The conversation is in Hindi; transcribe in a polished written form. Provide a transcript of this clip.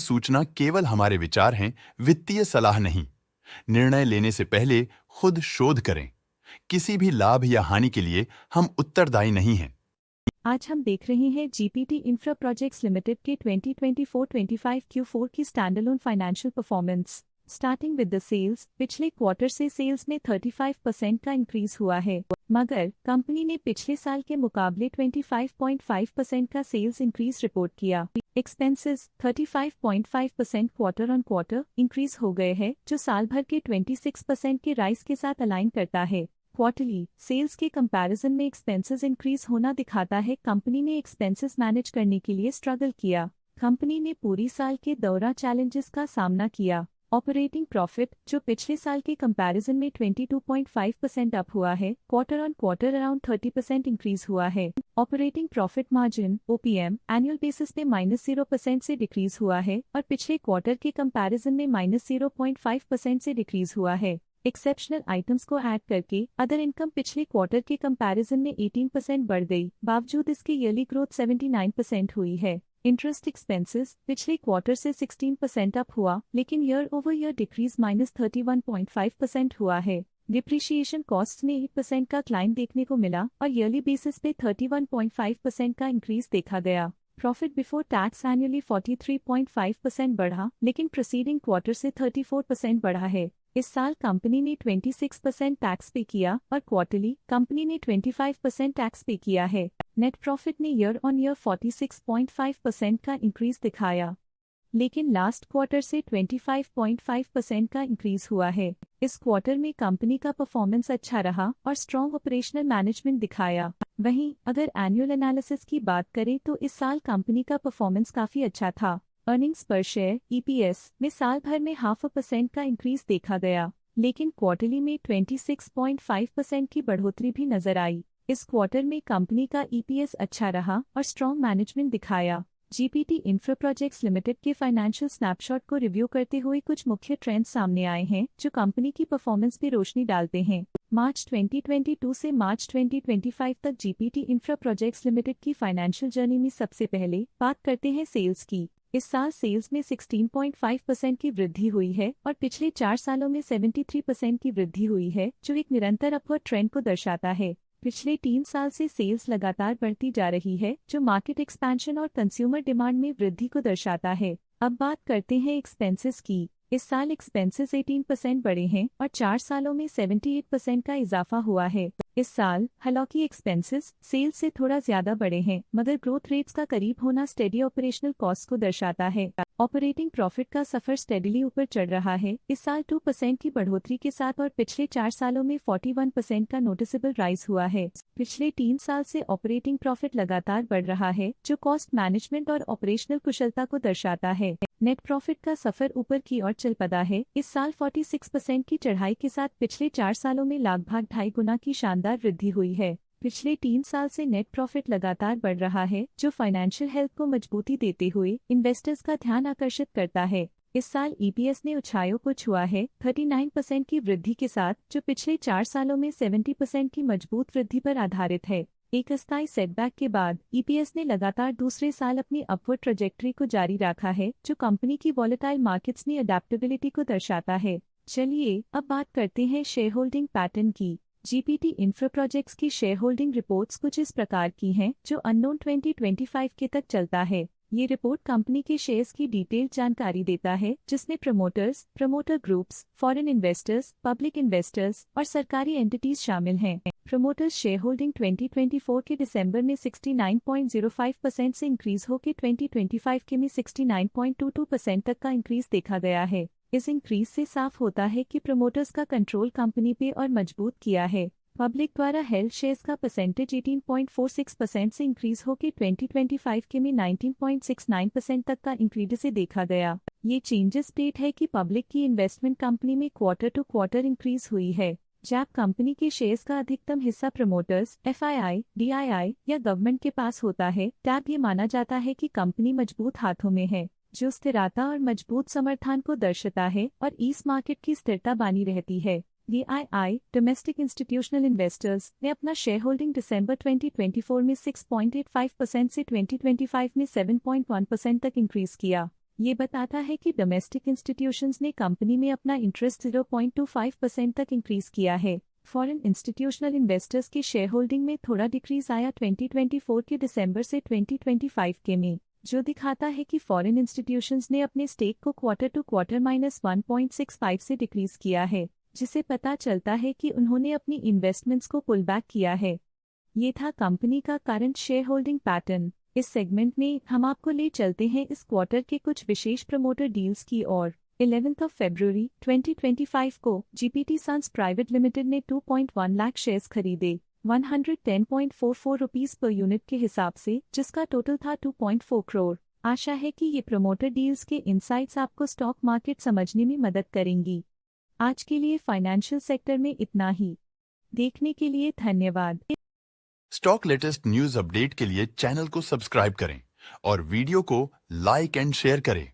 सूचना केवल हमारे विचार हैं, वित्तीय सलाह नहीं। निर्णय लेने से पहले खुद शोध करें। किसी भी लाभ या हानि के लिए हम उत्तरदायी नहीं हैं। आज हम देख रहे हैं जीपीटी इंफ्रा प्रोजेक्ट्स लिमिटेड के 2024-25 Q4 की standalone financial performance. Starting with the sales, पिछले क्वार्टर से सेल्स में 35% का इंक्रीज हुआ है, मगर कंपनी ने पिछले साल के मुकाबले 25.5% का सेल्स इंक्रीज रिपोर्ट किया। Expenses 35.5% quarter on quarter increase हो गए हैं, जो साल भर के 26% के राइज के साथ अलाइन करता है। क्वार्टरली सेल्स के कंपैरिजन में एक्सपेंसेस इंक्रीज होना दिखाता है कंपनी ने एक्सपेंसेस मैनेज करने के लिए स्ट्रगल किया। कंपनी ने पूरी साल के दौरान चैलेंजेस का सामना किया। ऑपरेटिंग प्रॉफिट, जो पिछले साल के कंपैरिजन में 22.5% अप हुआ है, quarter on quarter around 30% increase हुआ है। Operating profit margin OPM annual basis पे -0% से डिक्रीज हुआ है और पिछले क्वार्टर के कंपैरिजन में -0.5% से डिक्रीज हुआ है। एक्सेप्शनल आइटम्स को ऐड करके अदर इनकम पिछले क्वार्टर के कंपैरिजन में 18% बढ़ गई, बावजूद इसके ईयरली ग्रोथ 79% हुई है। इंटरेस्ट एक्सपेंसेस पिछले क्वार्टर से 16% अप हुआ, लेकिन ईयर ओवर ईयर डिक्रीज -31.5% हुआ है। डिप्रिशिएशन कॉस्ट में 8% का क्लाइम देखने को मिला और ईयरली बेसिस पे 31.5% का इंक्रीज देखा गया। प्रॉफिट बिफोर टैक्स एनुअली 43.5% बढ़ा, लेकिन प्रीसीडिंग क्वार्टर से 34% बढ़ा है। इस साल कंपनी ने 26% टैक्स पे किया और क्वार्टरली कंपनी ने 25% टैक्स पे किया है। नेट प्रॉफिट ने ईयर ऑन ईयर 46.5% का इंक्रीज दिखाया, लेकिन लास्ट क्वार्टर से 25.5% का इंक्रीज हुआ है। इस क्वार्टर में कंपनी का परफॉर्मेंस अच्छा रहा और स्ट्रॉन्ग ऑपरेशनल मैनेजमेंट दिखाया। वहीं अगर एनुअल एनालिसिस की बात करें तो इस साल कंपनी का परफॉर्मेंस काफी अच्छा था। अर्निंग्स पर शेयर EPS में साल भर में 0.5% का इंक्रीज देखा गया, लेकिन क्वार्टरली में 26.5% की बढ़ोतरी भी नजर आई। इस क्वार्टर में कंपनी का EPS अच्छा रहा और स्ट्रॉन्ग मैनेजमेंट दिखाया। जीपीटी इंफ्रा प्रोजेक्ट्स लिमिटेड के फाइनेंशियल स्नैपशॉट को रिव्यू करते हुए कुछ मुख्य ट्रेंड्स सामने आए हैं जो कंपनी की परफॉर्मेंस पे रोशनी डालते हैं। मार्च 2022 से मार्च 2025 तक जीपीटी इंफ्रा प्रोजेक्ट्स लिमिटेड की फाइनेंशियल जर्नी में सबसे पहले बात करते हैं सेल्स की। इस साल सेल्स में 16.5% की वृद्धि हुई है और पिछले 4 सालों में 73% की वृद्धि हुई है, जो एक निरंतर अपवर्ड ट्रेंड को दर्शाता है। पिछले 3 साल से सेल्स लगातार बढ़ती जा रही है, जो मार्केट एक्सपेंशन और कंज्यूमर डिमांड में वृद्धि को दर्शाता है। अब बात करते हैं एक्सपेंसेस की। इस साल एक्सपेंसेस 18% बढ़े हैं और 4 सालों में 78% का इजाफा हुआ है। इस साल हालांकि एक्सपेंसेस सेल्स से थोड़ा ज्यादा बढ़े हैं, मगर ग्रोथ रेट्स का करीब होना स्टेडी ऑपरेशनल कॉस्ट को दर्शाता है। ऑपरेटिंग प्रॉफिट का सफर स्टेडीली ऊपर चढ़ रहा है, इस साल 2% की बढ़ोतरी के साथ और पिछले 4 सालों में 41% का नोटिसेबल राइज हुआ है। पिछले 3 साल से ऑपरेटिंग प्रॉफिट लगातार बढ़ रहा है, जो कॉस्ट मैनेजमेंट और ऑपरेशनल कुशलता को दर्शाता है। नेट प्रॉफिट का सफर ऊपर की ओर चल पड़ा है, इस साल 46% की चढ़ाई के साथ पिछले 4 सालों में लगभग 2.5 गुना की शानदार वृद्धि हुई है। पिछले 3 साल से नेट प्रॉफिट लगातार बढ़ रहा है, जो फाइनेंशियल हेल्थ को मजबूती देते हुए इन्वेस्टर्स का ध्यान आकर्षित करता है। इस साल EPS ने ऊंचाइयों को छुआ है 39% की वृद्धि के साथ, जो पिछले 4 सालों में 70% की मजबूत वृद्धि पर आधारित है। एक अस्थायी सेटबैक के बाद EPS ने लगातार दूसरे साल अपनी अपवर्ड ट्रैजेक्टरी को जारी रखा है, जो कंपनी की वॉलेटाइल मार्केट्स में अडेप्टेबिलिटी को दर्शाता है। चलिए अब बात करते हैं शेयर होल्डिंग पैटर्न की। जीपीटी इंफ्रा प्रोजेक्ट्स की शेयर होल्डिंग रिपोर्ट्स कुछ इस प्रकार की हैं, जो अननोन 2025 के तक चलता है। ये रिपोर्ट कंपनी के शेयर्स की डिटेल्ड जानकारी देता है, जिसमें promoters, promoter groups, foreign investors, public investors और सरकारी एंटिटीज शामिल हैं। प्रमोटर्स शेयर होल्डिंग 2024 के दिसंबर में 69.05% से इंक्रीज होकर 2025 के में 69.22% तक का इंक्रीज देखा गया है। इस इंक्रीज से साफ होता है कि प्रमोटर्स का कंट्रोल कंपनी पे और मजबूत किया है। पब्लिक द्वारा हेल्ड शेयर्स का परसेंटेज 18.46% से इंक्रीज होकर 2025 के में 19.69% तक का इंक्रीज से देखा गया। ये चेंजेस स्टेट है कि पब्लिक की इन्वेस्टमेंट कंपनी में क्वार्टर टू क्वार्टर इंक्रीज हुई है। जब कंपनी के शेयर्स का अधिकतम हिस्सा प्रमोटर्स, FII, DII या गवर्नमेंट के पास होता है, तब ये माना जाता है कि कंपनी मजबूत हाथों में है, जो स्थिरता और मजबूत समर्थन को दर्शाता है और इस मार्केट की स्थिरता बनी रहती है। DII डोमेस्टिक इंस्टीट्यूशनल इन्वेस्टर्स ने अपना शेयर होल्डिंग दिसंबर 2024 में 6.85% से 2025 में 7.1% तक इंक्रीज किया। ये बताता है कि डोमेस्टिक इंस्टीट्यूशंस ने कंपनी में अपना इंटरेस्ट 0.25% तक इंक्रीज किया है। फॉरेन इंस्टीट्यूशनल इन्वेस्टर्स के शेयर होल्डिंग में थोड़ा डिक्रीज आया 2024 के दिसंबर से 2025 के में, जो दिखाता है कि फॉरेन इंस्टीट्यूशंस ने अपने स्टेक को क्वार्टर टू क्वार्टर -1.65 से डिक्रीज किया है, जिसे पता चलता है कि उन्होंने अपनी इन्वेस्टमेंट्स को पुल बैक किया है। ये था कंपनी का करंट शेयर होल्डिंग पैटर्न। इस सेगमेंट में हम आपको ले चलते हैं इस क्वार्टर के कुछ विशेष प्रमोटर डील्स की ओर। 11 फरवरी 2025 को जीपीटी सन्स प्राइवेट लिमिटेड ने 2.1 लाख शेयर्स खरीदे 110.44 रुपीस पर यूनिट के हिसाब से, जिसका टोटल था 2.4 करोड़। आशा है कि ये प्रमोटर डील्स के इनसाइट्स आपको स्टॉक मार्केट समझने में मदद करेंगी। आज के लिए फाइनेंशियल सेक्टर में इतना ही। देखने के लिए धन्यवाद। स्टॉक लेटेस्ट न्यूज अपडेट के लिए चैनल को सब्सक्राइब करें और वीडियो को लाइक एंड शेयर करें।